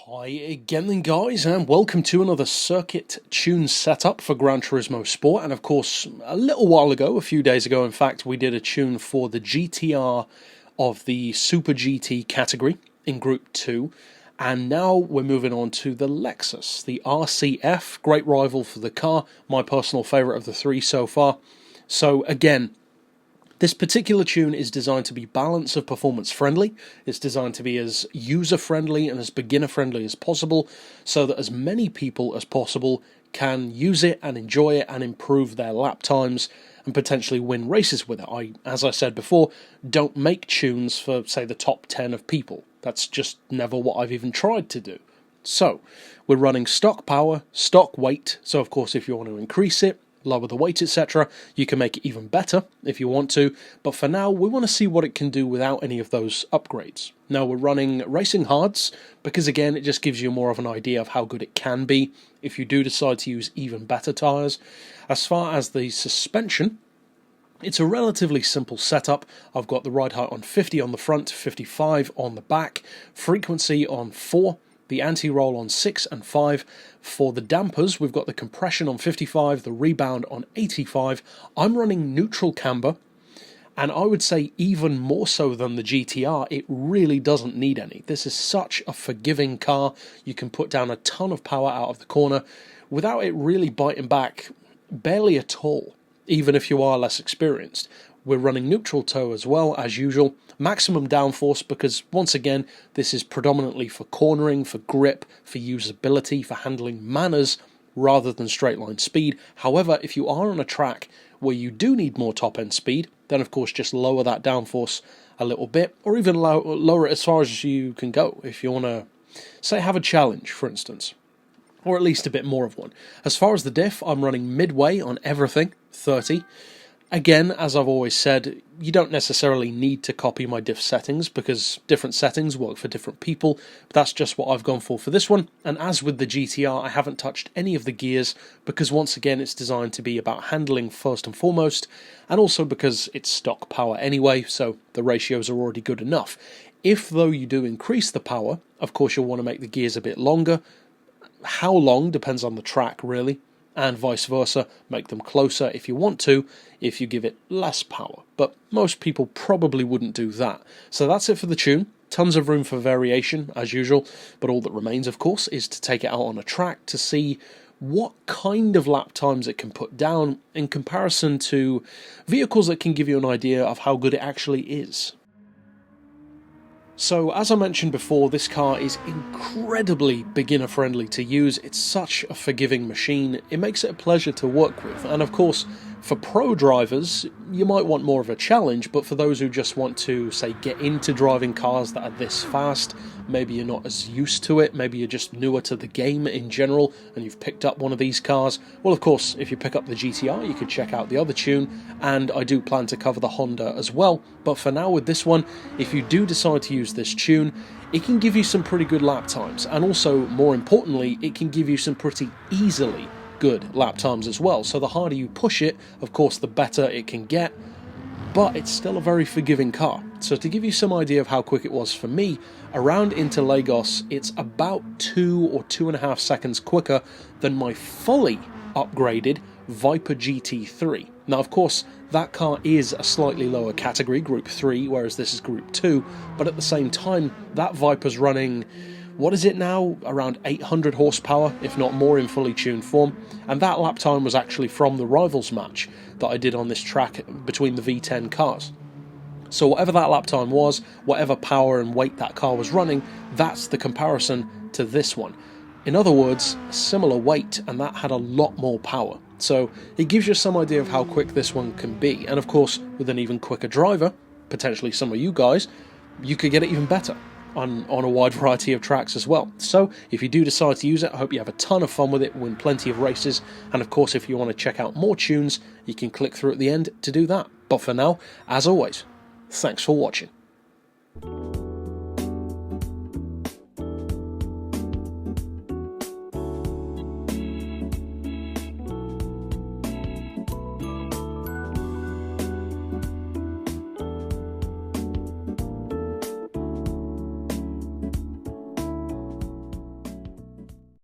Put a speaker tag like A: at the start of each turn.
A: Hi again then guys, and welcome to another circuit tune setup for Gran Turismo Sport. And of course, a little while ago, a few days ago in fact, we did a tune for the GTR of the Super GT category in Group 2. And now we're moving on to the Lexus, the RCF, great rival for the car, my personal favourite of the three so far. So again, this particular tune is designed to be balance of performance friendly. It's designed to be as user friendly and as beginner friendly as possible, so that as many people as possible can use it and enjoy it and improve their lap times and potentially win races with it. As I said before, don't make tunes for, say, the top 10 of people. That's just never what I've even tried to do. So, we're running stock power, stock weight, so of course if you want to increase it, lower the weight, etc., you can make it even better if you want to, but for now we want to see what it can do without any of those upgrades. Now we're running racing hards because again it just gives you more of an idea of how good it can be if you do decide to use even better tyres. As far as the suspension, it's a relatively simple setup. I've got the ride height on 50 on the front, 55 on the back, frequency on 4, the anti-roll on 6 and 5. For the dampers, we've got the compression on 55, the rebound on 85. I'm running neutral camber, and I would say even more so than the GTR, it really doesn't need any. This is such a forgiving car. You can put down a ton of power out of the corner without it really biting back barely at all, even if you are less experienced. We're running neutral toe as well, as usual. Maximum downforce because, once again, this is predominantly for cornering, for grip, for usability, for handling manners, rather than straight line speed. However, if you are on a track where you do need more top-end speed, then of course just lower that downforce a little bit, or even lower it as far as you can go if you want to, say, have a challenge, for instance. Or at least a bit more of one. As far as the diff, I'm running midway on everything, 30. Again, as I've always said, you don't necessarily need to copy my diff settings because different settings work for different people, but that's just what I've gone for this one. And as with the GTR, I haven't touched any of the gears because once again it's designed to be about handling first and foremost, and also because it's stock power anyway, so the ratios are already good enough. If though you do increase the power, of course you'll want to make the gears a bit longer. How long depends on the track really, and vice versa, make them closer if you want to, if you give it less power. But most people probably wouldn't do that. So that's it for the tune. Tons of room for variation, as usual, but all that remains, of course, is to take it out on a track to see what kind of lap times it can put down in comparison to vehicles that can give you an idea of how good it actually is. So, as I mentioned before, this car is incredibly beginner friendly to use. It's such a forgiving machine. It makes it a pleasure to work with. And of course, for pro drivers, you might want more of a challenge, but for those who just want to, say, get into driving cars that are this fast, maybe you're not as used to it, maybe you're just newer to the game in general, and you've picked up one of these cars, well, of course, if you pick up the GTR, you could check out the other tune, and I do plan to cover the Honda as well. But for now, with this one, if you do decide to use this tune, it can give you some pretty good lap times, and also, more importantly, it can give you some pretty easily good lap times as well. So the harder you push it, of course, the better it can get, but it's still a very forgiving car. So to give you some idea of how quick it was for me, around into Lagos, it's about 2 or 2.5 seconds quicker than my fully upgraded Viper GT3. Now, of course, that car is a slightly lower category, Group 3, whereas this is Group 2, but at the same time, that Viper's running, what is it now, around 800 horsepower, if not more, in fully tuned form, and that lap time was actually from the Rivals match that I did on this track between the V10 cars. So whatever that lap time was, whatever power and weight that car was running, that's the comparison to this one. In other words, similar weight, and that had a lot more power. So it gives you some idea of how quick this one can be, and of course, with an even quicker driver, potentially some of you guys, you could get it even better on a wide variety of tracks as well. So if you do decide to use it, I hope you have a ton of fun with it, win plenty of races, and of course if you want to check out more tunes, you can click through at the end to do that. But for now, as always, thanks for watching.